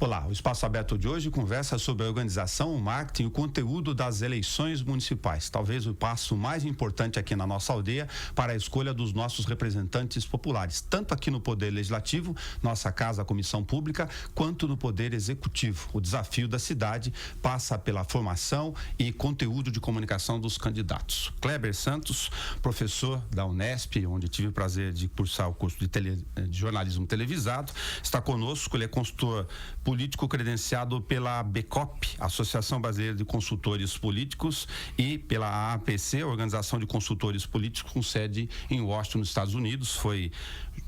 Olá, o Espaço Aberto de hoje conversa sobre a organização, o marketing e o conteúdo das eleições municipais. Talvez o passo mais importante aqui na nossa aldeia para a escolha dos nossos representantes populares, tanto aqui no Poder Legislativo, nossa Casa, a Comissão Pública, quanto no Poder Executivo. O desafio da cidade passa pela formação e conteúdo de comunicação dos candidatos. Kleber Santos, professor da Unesp, onde tive o prazer de cursar o curso de jornalismo televisado, está conosco. Ele é consultor político credenciado pela BECOP, Associação Brasileira de Consultores Políticos, e pela AAPC, Organização de Consultores Políticos, com sede em Washington, nos Estados Unidos. Foi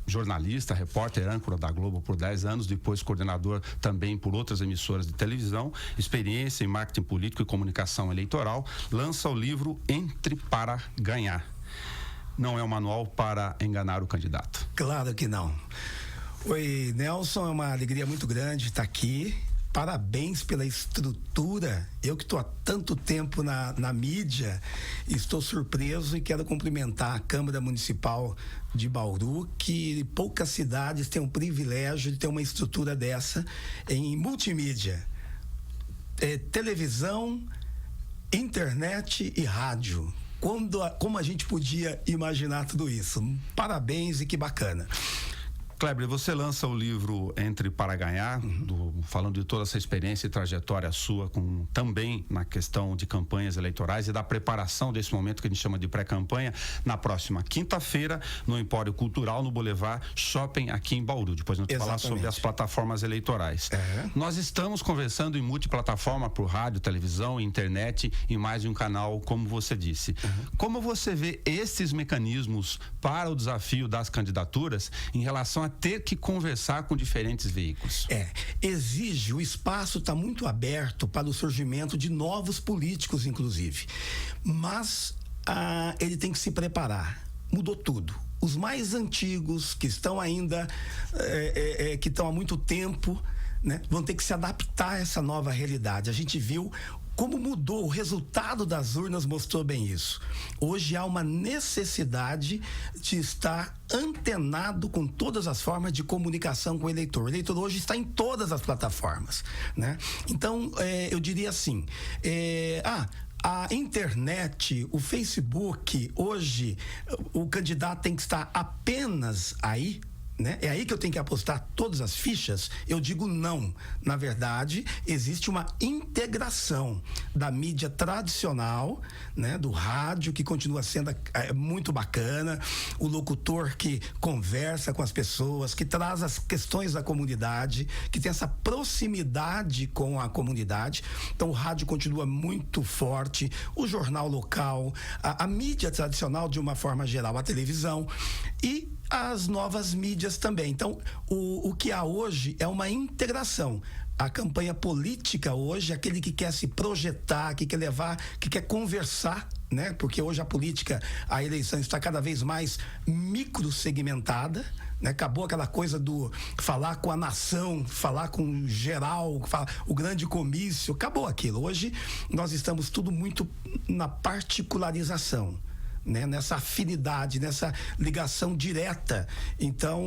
jornalista, repórter, âncora da Globo por 10 anos, depois coordenador também por outras emissoras de televisão, experiência em marketing político e comunicação eleitoral. Lança o livro Entre para Ganhar. Não é um manual para enganar o candidato. Claro que não. Oi, Nelson, é uma alegria muito grande estar aqui. Parabéns pela estrutura. Eu que estou há tanto tempo na mídia, estou surpreso e quero cumprimentar a Câmara Municipal de Bauru, que poucas cidades têm o privilégio de ter uma estrutura dessa em multimídia. Televisão, internet e rádio. Como a gente podia imaginar tudo isso? Parabéns e que bacana. Kleber, você lança o livro Entre para Ganhar, falando de toda essa experiência e trajetória sua, também na questão de campanhas eleitorais e da preparação desse momento que a gente chama de pré-campanha, na próxima quinta-feira, no Empório Cultural, no Boulevard Shopping, aqui em Bauru. Depois nós vamos falar sobre as plataformas eleitorais. Nós estamos conversando em multiplataforma por rádio, televisão, internet e mais de um canal, como você disse. Como você vê esses mecanismos para o desafio das candidaturas em relação a ter que conversar com diferentes veículos? Exige, o espaço está muito aberto para o surgimento de novos políticos, inclusive. Mas ele tem que se preparar. Mudou tudo. Os mais antigos, que estão ainda, que estão há muito tempo, né, vão ter que se adaptar a essa nova realidade. A gente viu como mudou, o resultado das urnas mostrou bem isso. Hoje há uma necessidade de estar antenado com todas as formas de comunicação com o eleitor. O eleitor hoje está em todas as plataformas, né? Então, eu diria assim, a internet, o Facebook, hoje o candidato tem que estar apenas aí, né? É aí que eu tenho que apostar todas as fichas? Eu digo não. Na verdade, existe uma integração da mídia tradicional, né? Do rádio, que continua sendo muito bacana, o locutor que conversa com as pessoas, que traz as questões da comunidade, que tem essa proximidade com a comunidade. Então o rádio continua muito forte, o jornal local, a mídia tradicional de uma forma geral, a televisão e as novas mídias também. Então, o que há hoje é uma integração. A campanha política hoje, aquele que quer se projetar, que quer levar, que quer conversar, né? Porque hoje a política, a eleição está cada vez mais microsegmentada, né? Acabou aquela coisa do falar com a nação, falar com geral, o grande comício, acabou aquilo. Hoje nós estamos tudo muito na particularização, né? Nessa afinidade, nessa ligação direta. Então,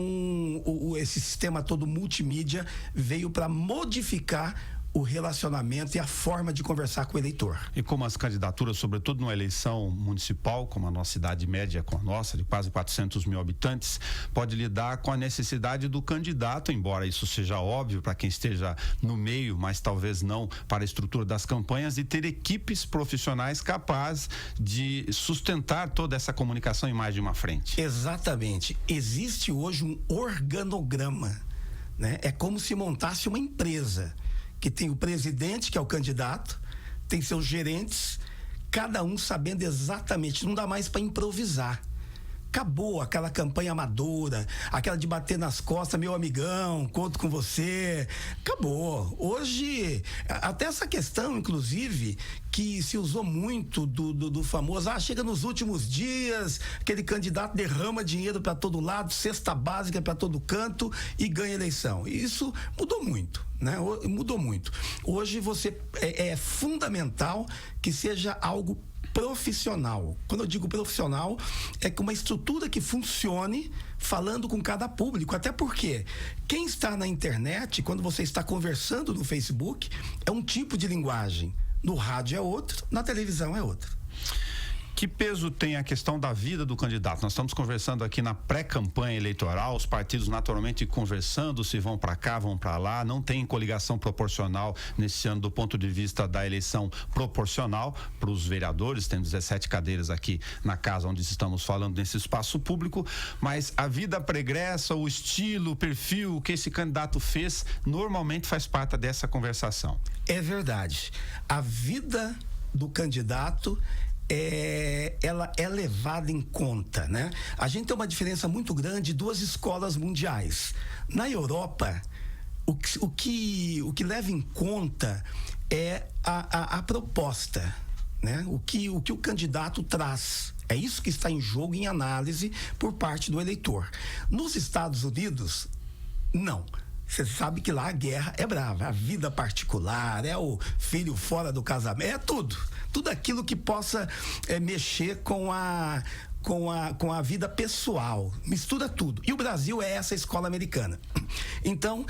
esse sistema todo multimídia veio para modificar o relacionamento e a forma de conversar com o eleitor. E como as candidaturas, sobretudo numa eleição municipal, como a nossa cidade média com a nossa, de quase 400 mil habitantes, pode lidar com a necessidade do candidato, embora isso seja óbvio para quem esteja no meio, mas talvez não para a estrutura das campanhas, de ter equipes profissionais capazes de sustentar toda essa comunicação em mais de uma frente. Exatamente. Existe hoje um organograma, né? É como se montasse uma empresa que tem o presidente, que é o candidato, tem seus gerentes, cada um sabendo exatamente, não dá mais para improvisar. Acabou aquela campanha amadora, aquela de bater nas costas, meu amigão, conto com você. Acabou. Hoje, até essa questão, inclusive, que se usou muito do famoso, chega nos últimos dias, aquele candidato derrama dinheiro para todo lado, cesta básica para todo canto e ganha eleição. Isso mudou muito, né? Mudou muito. Hoje é fundamental que seja algo profissional. Quando eu digo profissional, é com uma estrutura que funcione falando com cada público. Até porque quem está na internet, quando você está conversando no Facebook, é um tipo de linguagem. No rádio é outro, na televisão é outro. Que peso tem a questão da vida do candidato? Nós estamos conversando aqui na pré-campanha eleitoral, os partidos naturalmente conversando se vão para cá, vão para lá, não tem coligação proporcional nesse ano do ponto de vista da eleição proporcional para os vereadores, tem 17 cadeiras aqui na casa onde estamos falando nesse espaço público, mas a vida pregressa, o estilo, o perfil que esse candidato fez, normalmente faz parte dessa conversação. É verdade. A vida do candidato ela é levada em conta, né? A gente tem uma diferença muito grande de duas escolas mundiais. Na Europa, o que leva em conta é a proposta, né? O que o candidato traz. É isso que está em jogo, em análise por parte do eleitor. Nos Estados Unidos, não. Você sabe que lá a guerra é brava, a vida particular, é o filho fora do casamento, é tudo aquilo que possa mexer com a vida pessoal, mistura tudo. E o Brasil é essa escola americana. Então,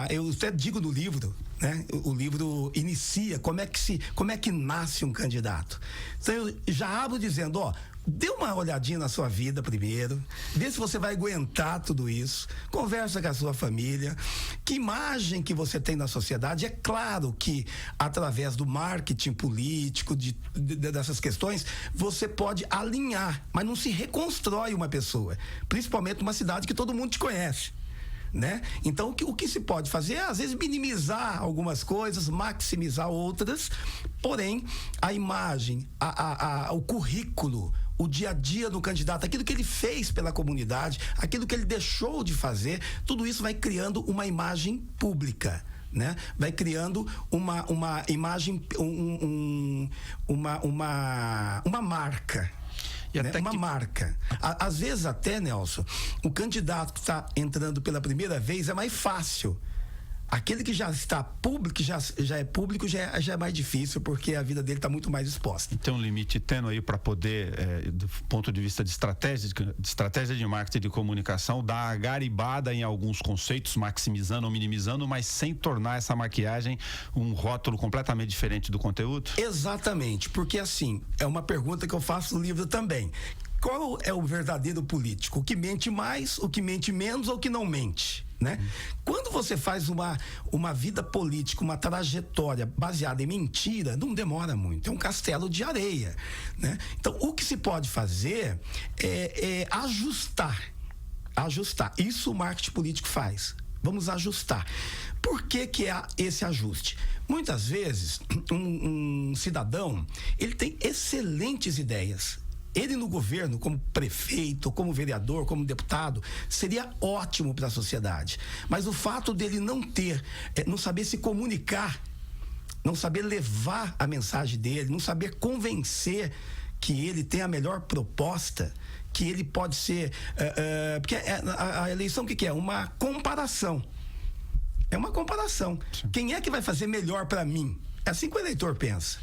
eu até digo no livro, né? O livro inicia como é que nasce um candidato. Então eu já abro dizendo, dê uma olhadinha na sua vida primeiro, vê se você vai aguentar tudo isso, conversa com a sua família, que imagem que você tem na sociedade. É claro que através do marketing político, dessas questões, você pode alinhar, mas não se reconstrói uma pessoa, principalmente numa cidade que todo mundo te conhece, né? Então o que se pode fazer é às vezes minimizar algumas coisas, maximizar outras, porém a imagem, o currículo, o dia a dia do candidato, aquilo que ele fez pela comunidade, aquilo que ele deixou de fazer, tudo isso vai criando uma imagem pública, né? Vai criando uma imagem, uma marca. E né? Uma marca. Às vezes até, Nelson, o candidato que está entrando pela primeira vez é mais fácil. Aquele que já está público, que já é público, já é mais difícil, porque a vida dele está muito mais exposta. Tem um limite tênue aí para poder, do ponto de vista de estratégia de marketing e de comunicação, dar a garibada em alguns conceitos, maximizando ou minimizando, mas sem tornar essa maquiagem um rótulo completamente diferente do conteúdo? Exatamente, porque assim, é uma pergunta que eu faço no livro também. Qual é o verdadeiro político? O que mente mais, o que mente menos ou o que não mente? Né? Quando você faz uma vida política, uma trajetória baseada em mentira, não demora muito, é um castelo de areia, né? Então, o que se pode fazer é ajustar. Isso o marketing político faz. Vamos ajustar. Por que é esse ajuste? Muitas vezes, um cidadão, ele tem excelentes ideias. Ele no governo, como prefeito, como vereador, como deputado, seria ótimo para a sociedade. Mas o fato dele não saber se comunicar, não saber levar a mensagem dele, não saber convencer que ele tem a melhor proposta, que ele pode ser... porque a eleição o que é? Uma comparação. É uma comparação. Sim. Quem é que vai fazer melhor para mim? É assim que o eleitor pensa.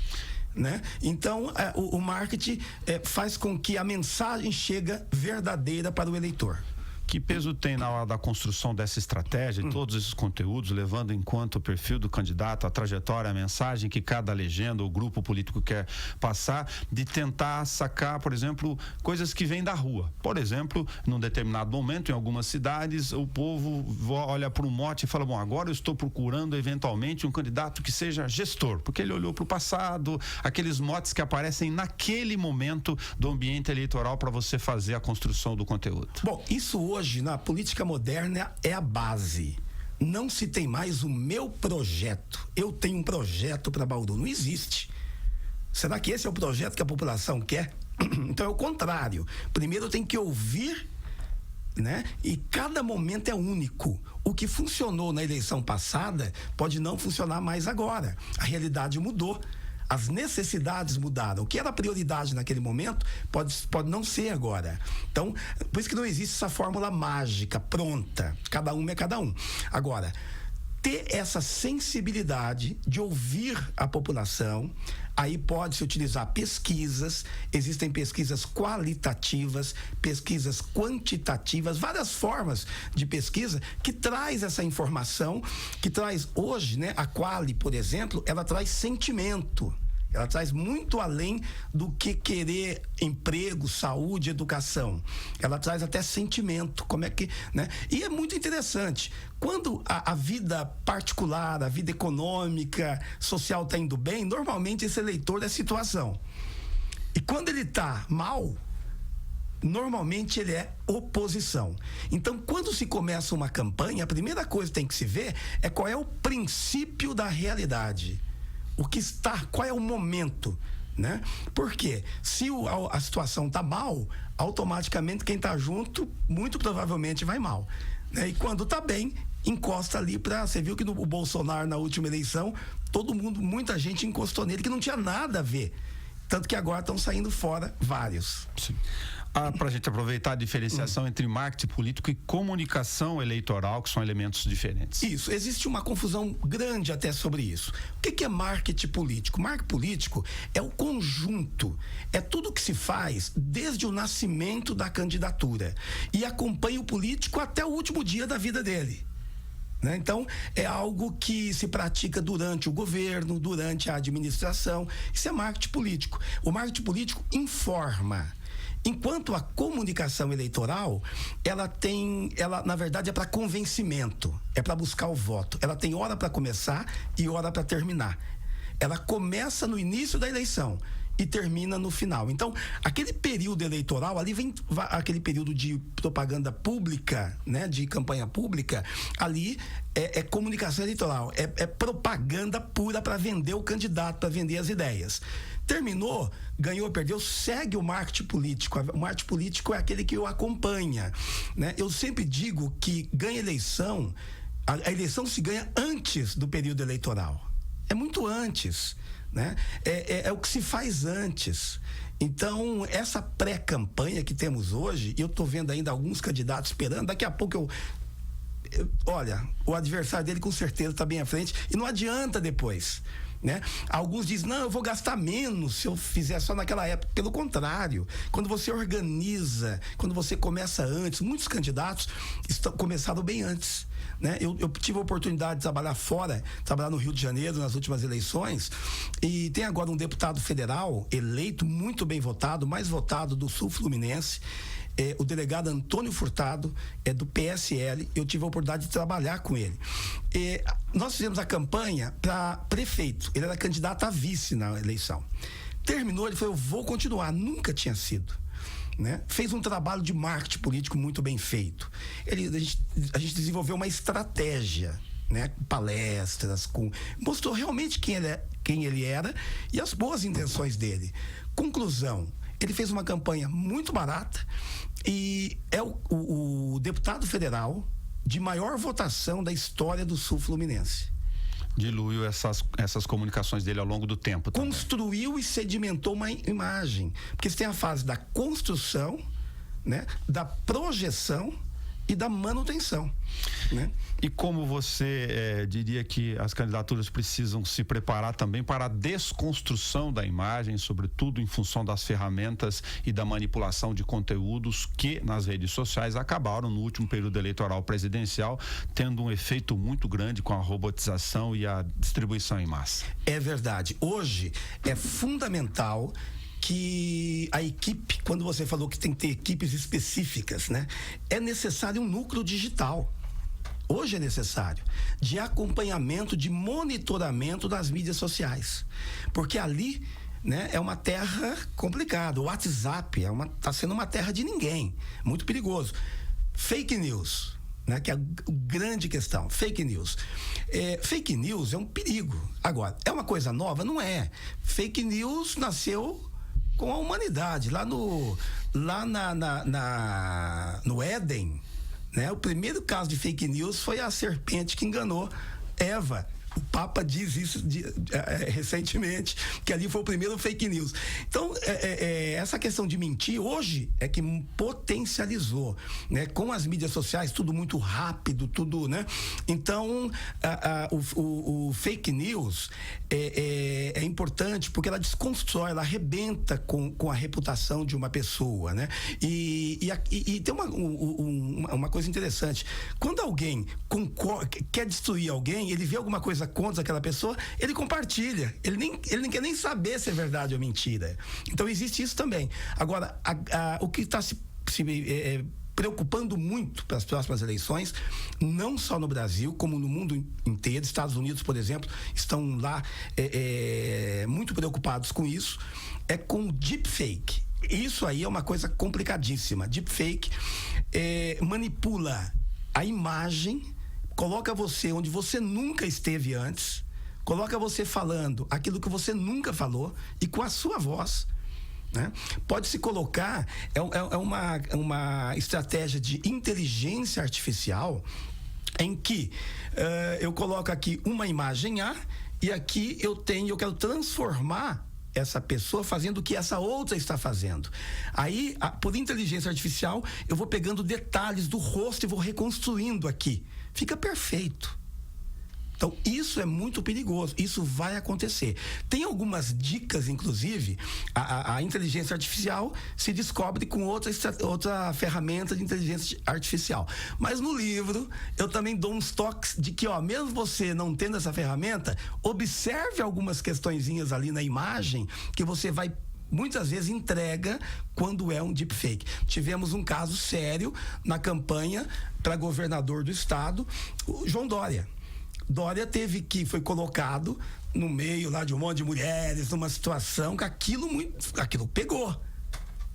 Né? Então, o marketing faz com que a mensagem chegue verdadeira para o eleitor. Que peso tem na hora da construção dessa estratégia, todos esses conteúdos, levando em conta o perfil do candidato, a trajetória, a mensagem que cada legenda ou grupo político quer passar, de tentar sacar, por exemplo, coisas que vêm da rua. Por exemplo, num determinado momento, em algumas cidades, o povo olha para um mote e fala, bom, agora eu estou procurando eventualmente um candidato que seja gestor, porque ele olhou para o passado, aqueles motes que aparecem naquele momento do ambiente eleitoral para você fazer a construção do conteúdo. Bom, isso hoje, na política moderna, é a base. Não se tem mais o meu projeto. Eu tenho um projeto para Bauru. Não existe. Será que esse é o projeto que a população quer? Então é o contrário. Primeiro eu tenho que ouvir, né? E cada momento é único. O que funcionou na eleição passada pode não funcionar mais agora. A realidade mudou. As necessidades mudaram. O que era prioridade naquele momento pode não ser agora. Então, por isso que não existe essa fórmula mágica, pronta. Cada um é cada um. Agora, ter essa sensibilidade de ouvir a população. Aí pode-se utilizar pesquisas, existem pesquisas qualitativas, pesquisas quantitativas, várias formas de pesquisa que traz essa informação, que traz hoje, né, a Quali, por exemplo, ela traz sentimento. Ela traz muito além do que querer emprego, saúde, educação. Ela traz até sentimento, como é que, né? E é muito interessante. Quando a vida particular, a vida econômica, social está indo bem, normalmente esse eleitor é situação. E quando ele está mal, normalmente ele é oposição. Então, quando se começa uma campanha, a primeira coisa que tem que se ver é qual é o princípio da realidade. Qual é o momento, né? Porque se a situação está mal, automaticamente quem está junto, muito provavelmente vai mal, né? E quando está bem, encosta ali você viu que o Bolsonaro na última eleição, muita gente encostou nele que não tinha nada a ver. Tanto que agora estão saindo fora vários. Sim. Para a gente aproveitar a diferenciação entre marketing político e comunicação eleitoral, que são elementos diferentes. Isso, existe uma confusão grande até sobre isso. O que é marketing político? Marketing político é o conjunto, é tudo que se faz desde o nascimento da candidatura e acompanha o político até o último dia da vida dele. Né? Então, é algo que se pratica durante o governo, durante a administração. Isso é marketing político. O marketing político informa. Enquanto a comunicação eleitoral, ela na verdade é para convencimento, é para buscar o voto. Ela tem hora para começar e hora para terminar. Ela começa no início da eleição e termina no final. Então, aquele período eleitoral, ali vem aquele período de propaganda pública, né, de campanha pública, ali é comunicação eleitoral, é propaganda pura para vender o candidato, para vender as ideias. Terminou, ganhou, perdeu, segue o marketing político. O marketing político é aquele que o acompanha, né? Eu sempre digo que ganha eleição, a eleição se ganha antes do período eleitoral. É muito antes, né? É o que se faz antes. Então, essa pré-campanha que temos hoje, eu estou vendo ainda alguns candidatos esperando, daqui a pouco olha, o adversário dele com certeza está bem à frente e não adianta depois, né? Alguns dizem, não, eu vou gastar menos se eu fizer só naquela época. Pelo contrário, quando você organiza, quando você começa antes, muitos candidatos começaram bem antes, né? Eu tive a oportunidade de trabalhar fora, trabalhar no Rio de Janeiro nas últimas eleições, e tem agora um deputado federal eleito, muito bem votado, mais votado do Sul Fluminense, o delegado Antônio Furtado, do PSL. Eu tive a oportunidade de trabalhar com ele. Nós fizemos a campanha para prefeito. Ele era candidato a vice na eleição. Terminou, ele falou, eu vou continuar. Nunca tinha sido, né? Fez um trabalho de marketing político muito bem feito. A gente desenvolveu uma estratégia, né? Palestras, mostrou realmente quem ele era e as boas intenções dele. Conclusão, ele fez uma campanha muito barata e é o deputado federal de maior votação da história do Sul Fluminense. Diluiu essas comunicações dele ao longo do tempo também. Construiu e sedimentou uma imagem. Porque você tem a fase da construção, né, da projeção e da manutenção, né? E como você diria que as candidaturas precisam se preparar também para a desconstrução da imagem, sobretudo em função das ferramentas e da manipulação de conteúdos que nas redes sociais acabaram no último período eleitoral presidencial tendo um efeito muito grande com a robotização e a distribuição em massa? É verdade. Hoje é fundamental que a equipe, quando você falou que tem que ter equipes específicas, né? É necessário um núcleo digital. Hoje é necessário de acompanhamento, de monitoramento das mídias sociais. Porque ali, né, é uma terra complicada. O WhatsApp está sendo uma terra de ninguém. Muito perigoso. Fake news, né, que é a grande questão. Fake news. Fake news é um perigo. Agora, é uma coisa nova? Não é. Fake news nasceu com a humanidade. Lá no Éden, né? O primeiro caso de fake news foi a serpente que enganou Eva, O Papa diz isso recentemente, que ali foi o primeiro fake news. Então, essa questão de mentir hoje é que potencializou, né? Com as mídias sociais, tudo muito rápido, tudo, né? Então, o fake news é importante porque ela desconstrói, ela arrebenta com a reputação de uma pessoa, né? E tem uma coisa interessante. Quando alguém quer destruir alguém, ele vê alguma coisa contra aquela pessoa, ele compartilha. Ele nem quer nem saber se é verdade ou mentira. Então existe isso também. Agora, o que está se preocupando muito para as próximas eleições, não só no Brasil, como no mundo inteiro. Estados Unidos, por exemplo, estão lá muito preocupados com isso, é com o deepfake. Isso aí é uma coisa complicadíssima. Deepfake manipula a imagem, coloca você onde você nunca esteve antes, coloca você falando aquilo que você nunca falou e com a sua voz, né? Pode se colocar, uma estratégia de inteligência artificial em que eu coloco aqui uma imagem A e aqui eu quero transformar essa pessoa fazendo o que essa outra está fazendo. Aí, por inteligência artificial, eu vou pegando detalhes do rosto e vou reconstruindo aqui. Fica perfeito. Então, isso é muito perigoso. Isso vai acontecer. Tem algumas dicas, inclusive, a inteligência artificial se descobre com outra ferramenta de inteligência artificial. Mas no livro, eu também dou uns toques de que, mesmo você não tendo essa ferramenta, observe algumas questõezinhas ali na imagem que você vai muitas vezes entrega quando é um deepfake. Tivemos um caso sério na campanha para governador do estado, o João Dória. Dória foi colocado no meio lá de um monte de mulheres, numa situação que aquilo pegou,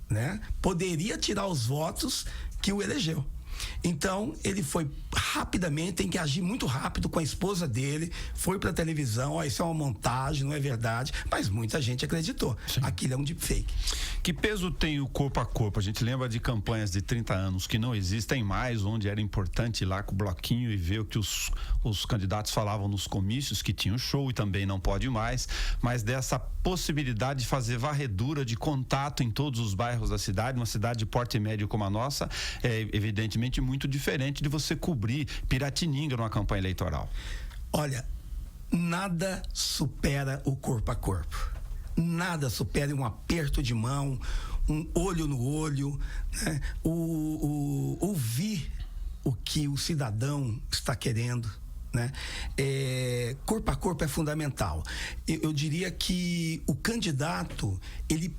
né? Poderia tirar os votos que o elegeu. Então, ele foi rapidamente, tem que agir muito rápido com a esposa dele, foi pra televisão, isso é uma montagem, não é verdade, mas muita gente acreditou. Sim. Aquilo é um deepfake. Que peso tem o corpo a corpo? A gente lembra de campanhas de 30 anos que não existem mais, onde era importante ir lá com o bloquinho e ver o que os candidatos falavam nos comícios, que tinha show e também não pode mais, mas dessa possibilidade de fazer varredura de contato em todos os bairros da cidade, uma cidade de porte médio como a nossa, é evidentemente muito diferente de você cobrir Piratininga numa campanha eleitoral. Olha, nada supera o corpo a corpo. Nada supera um aperto de mão, um olho no olho, né? Ouvir o que o cidadão está querendo, né? Corpo a corpo é fundamental. Eu diria que o candidato, ele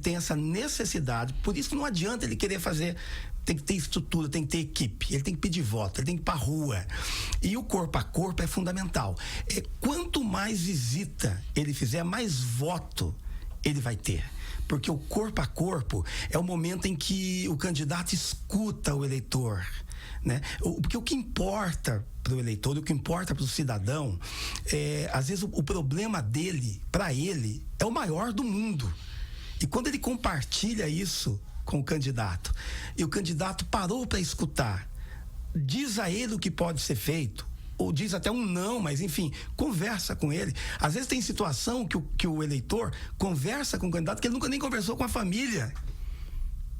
tem essa necessidade, por isso não adianta ele querer fazer. Tem que ter estrutura, tem que ter equipe, ele tem que pedir voto, ele tem que ir pra rua. E o corpo a corpo é fundamental. Quanto mais visita ele fizer, mais voto ele vai ter. Porque o corpo a corpo é o momento em que o candidato escuta o eleitor, né? Porque o que importa para o eleitor, o que importa para o cidadão, às vezes o problema dele, para ele, é o maior do mundo. E quando ele compartilha isso com o candidato, e o candidato parou para escutar, diz a ele o que pode ser feito, ou diz até um não, mas enfim, conversa com ele. Às vezes tem situação que o eleitor conversa com o candidato que ele nunca nem conversou com a família,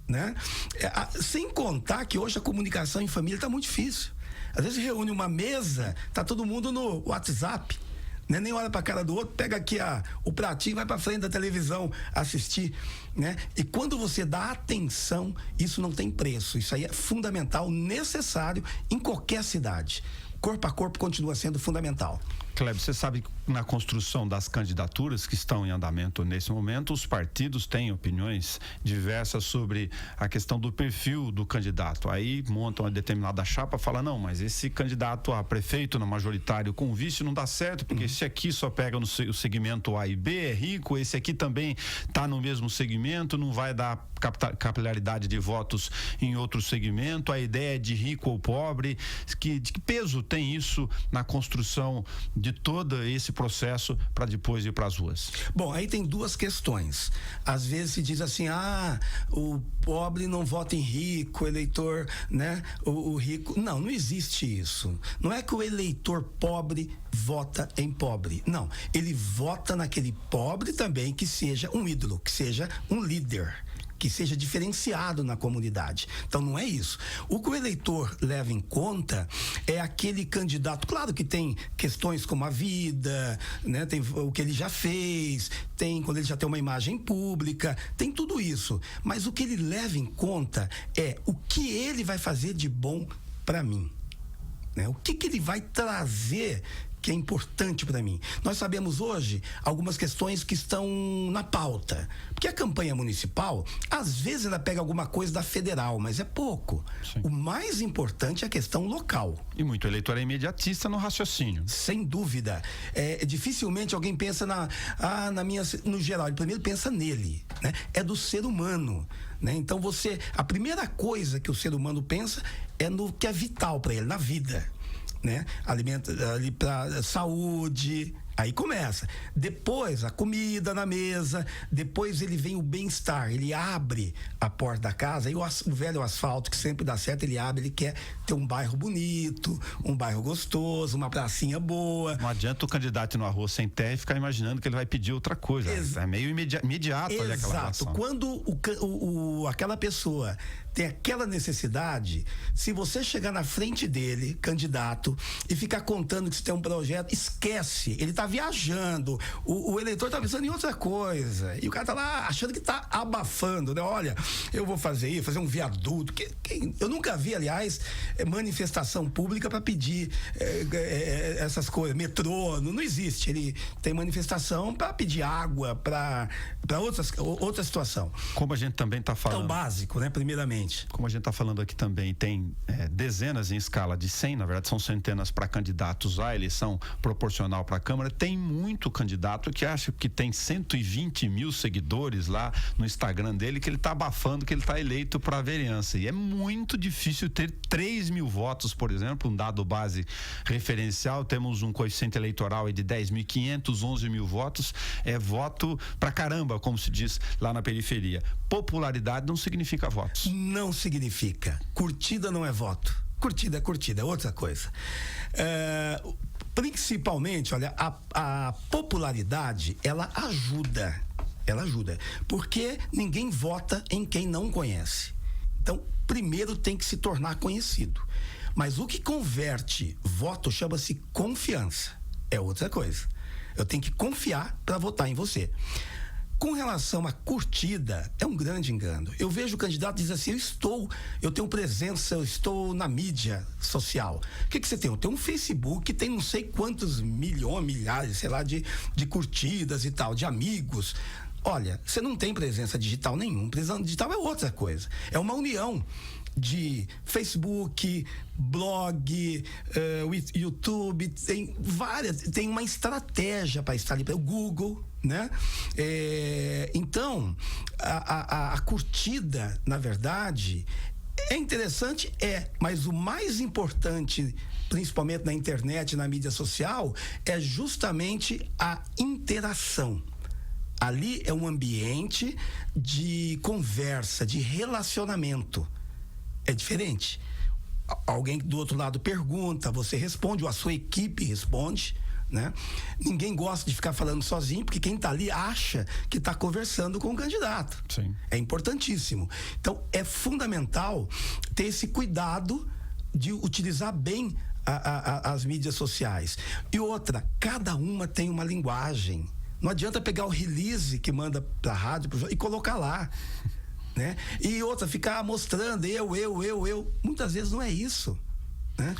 né? Sem contar que hoje a comunicação em família está muito difícil. Às vezes reúne uma mesa, tá todo mundo no WhatsApp, né? Nem olha para a cara do outro, pega aqui o pratinho, vai para frente da televisão assistir, né? E quando você dá atenção, isso não tem preço. Isso aí é fundamental, necessário em qualquer cidade. Corpo a corpo continua sendo fundamental. Kleber, você sabe que na construção das candidaturas que estão em andamento nesse momento, os partidos têm opiniões diversas sobre a questão do perfil do candidato. Aí montam uma determinada chapa e falam, não, mas esse candidato a prefeito no majoritário com vice não dá certo, porque esse aqui só pega no segmento A e B, é rico, esse aqui também está no mesmo segmento, não vai dar capilaridade de votos em outro segmento, a ideia é de rico ou pobre. De que peso tem isso na construção de de todo esse processo para depois ir para as ruas? Bom, aí tem duas questões. Às vezes se diz assim, o pobre não vota em rico, o eleitor, né? O rico. Não existe isso. Não é que o eleitor pobre vota em pobre. Não. Ele vota naquele pobre também que seja um ídolo, que seja um líder, que seja diferenciado na comunidade. Então não é isso. O que o eleitor leva em conta é aquele candidato, claro que tem questões como a vida, né? Tem o que ele já fez, tem quando ele já tem uma imagem pública, tem tudo isso. Mas o que ele leva em conta é o que ele vai fazer de bom para mim, né? O que ele vai trazer que é importante para mim. Nós sabemos hoje algumas questões que estão na pauta, porque a campanha municipal, às vezes ela pega alguma coisa da federal, mas é pouco. Sim. O mais importante é a questão local. E muito eleitor é imediatista no raciocínio. Sem dúvida. Dificilmente alguém pensa no geral, ele primeiro pensa nele, né? É do ser humano, né? Então a primeira coisa que o ser humano pensa é no que é vital para ele, na vida, né? Alimento ali para saúde, aí começa. Depois a comida na mesa, depois ele vem o bem-estar, ele abre a porta da casa, aí o velho asfalto que sempre dá certo, ele abre, ele quer ter um bairro bonito, um bairro gostoso, uma pracinha boa. Não adianta o candidato ir numa rua sem terra e ficar imaginando que ele vai pedir outra coisa. É meio imediato ali aquela relação. Quando aquela pessoa tem aquela necessidade, se você chegar na frente dele, candidato, e ficar contando que você tem um projeto, esquece, ele tá viajando, o eleitor tá pensando em outra coisa, e o cara tá lá achando que tá abafando, né? Olha, eu vou fazer um viaduto, eu nunca vi, aliás, manifestação pública para pedir essas coisas, metrô, não existe, ele tem manifestação para pedir água, para outra situação. Como a gente também tá falando. É o básico, né, primeiramente. Como a gente está falando aqui também, tem dezenas em escala de 100, na verdade são centenas para candidatos à eleição proporcional para a Câmara. Tem muito candidato que acha que tem 120 mil seguidores lá no Instagram dele, que ele está abafando que ele está eleito para a vereança. E é muito difícil ter 3 mil votos, por exemplo, um dado base referencial. Temos um coeficiente eleitoral aí de 10.500, 11 mil votos. É voto pra caramba, como se diz lá na periferia. Popularidade não significa votos. Não significa. Curtida não é voto. Curtida é curtida, é outra coisa. Principalmente, olha, a popularidade, ela ajuda. Porque ninguém vota em quem não conhece. Então, primeiro tem que se tornar conhecido. Mas o que converte voto chama-se confiança. É outra coisa. Eu tenho que confiar para votar em você. Com relação à curtida, é um grande engano. Eu vejo o candidato dizer assim, eu tenho presença, eu estou na mídia social. O que você tem? Eu tenho um Facebook, tem não sei quantos milhares, sei lá, de curtidas e tal, de amigos. Olha, você não tem presença digital nenhuma. Presença digital é outra coisa. É uma união de Facebook, blog, YouTube, tem uma estratégia para estar ali, para o Google, né? Então, a curtida, na verdade, é interessante, mas o mais importante, principalmente na internet, na mídia social, é justamente a interação. Ali é um ambiente de conversa, de relacionamento. É diferente. Alguém do outro lado pergunta, você responde, ou a sua equipe responde, né? Ninguém gosta de ficar falando sozinho, porque quem está ali acha que está conversando com o candidato. Sim. É importantíssimo. Então, é fundamental ter esse cuidado de utilizar bem as mídias sociais. E outra, cada uma tem uma linguagem. Não adianta pegar o release que manda para a rádio e colocar lá, né? E outra, ficar mostrando eu. Muitas vezes não é isso, né?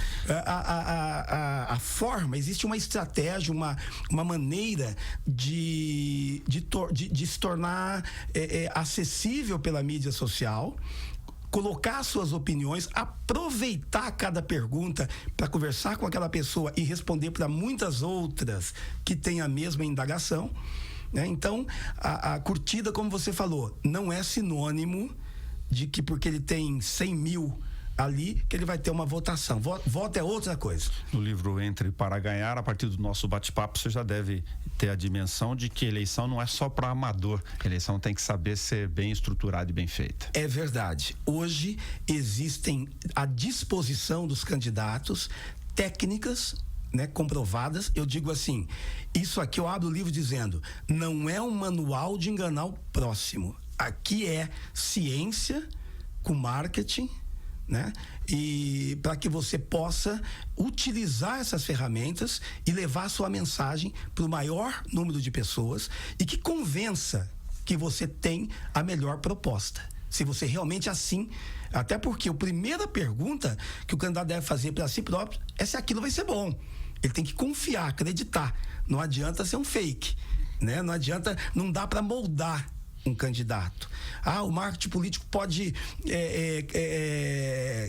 A forma, existe uma estratégia, uma maneira de se tornar acessível pela mídia social, colocar suas opiniões, aproveitar cada pergunta para conversar com aquela pessoa e responder para muitas outras que têm a mesma indagação, né? Então, a curtida, como você falou, não é sinônimo de que porque ele tem 100 mil ali que ele vai ter uma votação. Voto é outra coisa. No livro Entre para Ganhar, a partir do nosso bate-papo, você já deve ter a dimensão de que eleição não é só para amador. A eleição tem que saber ser bem estruturada e bem feita. É verdade. Hoje existem à disposição dos candidatos técnicas, né, comprovadas. Eu digo assim, isso aqui eu abro o livro dizendo, não é um manual de enganar o próximo. Aqui é ciência com marketing, né? E para que você possa utilizar essas ferramentas e levar a sua mensagem para o maior número de pessoas e que convença que você tem a melhor proposta. Se você realmente assim, até porque a primeira pergunta que o candidato deve fazer para si próprio é se aquilo vai ser bom. Ele tem que confiar, acreditar. Não adianta ser um fake, né? Não adianta, não dá para moldar um candidato. O marketing político pode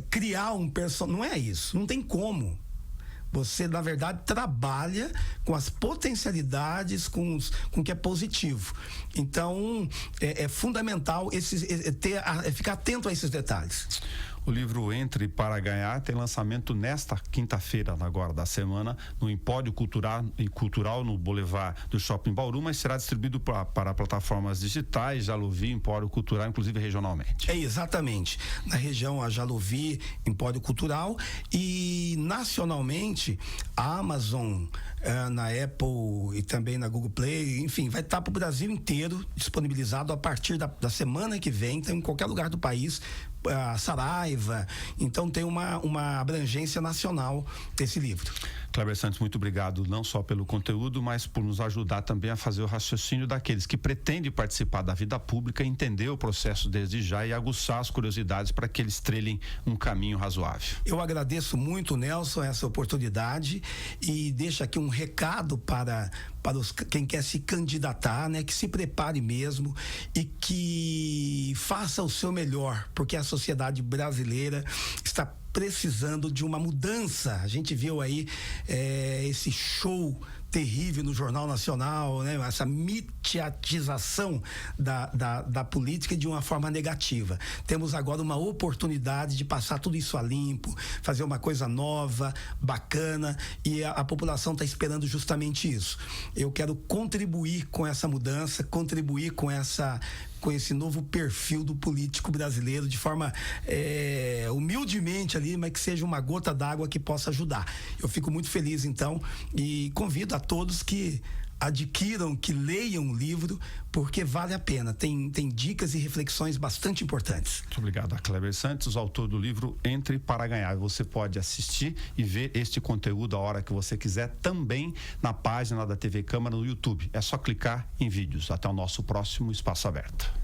criar um personagem. Não é isso, não tem como. Você, na verdade, trabalha com as potencialidades, com o que é positivo. Então, é fundamental ficar atento a esses detalhes. O livro Entre para Ganhar tem lançamento nesta quinta-feira, agora da semana, no Empório Cultural no Boulevard do Shopping Bauru, mas será distribuído para plataformas digitais, Jaluvi, Empório Cultural, inclusive regionalmente. Exatamente. Na região, a Jaluvi, Empório Cultural, e nacionalmente, a Amazon, na Apple e também na Google Play, enfim, vai estar para o Brasil inteiro disponibilizado a partir da semana que vem, então, em qualquer lugar do país, Saraiva, então tem uma abrangência nacional desse livro. Kleber Santos, muito obrigado não só pelo conteúdo, mas por nos ajudar também a fazer o raciocínio daqueles que pretendem participar da vida pública, entender o processo desde já e aguçar as curiosidades para que eles trilhem um caminho razoável. Eu agradeço muito, Nelson, essa oportunidade e deixo aqui um recado para quem quer se candidatar, né, que se prepare mesmo e que faça o seu melhor, porque a sociedade brasileira está precisando de uma mudança. A gente viu aí esse show terrível no Jornal Nacional, né? Essa mitiatização da política de uma forma negativa. Temos agora uma oportunidade de passar tudo isso a limpo, fazer uma coisa nova, bacana, e a população está esperando justamente isso. Eu quero contribuir com essa mudança, contribuir com esse novo perfil do político brasileiro de forma humildemente ali, mas que seja uma gota d'água que possa ajudar. Eu fico muito feliz então e convido a todos que adquiram, que leiam o livro, porque vale a pena. Tem dicas e reflexões bastante importantes. Muito obrigado a Kleber Santos, autor do livro Entre para Ganhar. Você pode assistir e ver este conteúdo a hora que você quiser, também na página da TV Câmara no YouTube. É só clicar em vídeos. Até o nosso próximo Espaço Aberto.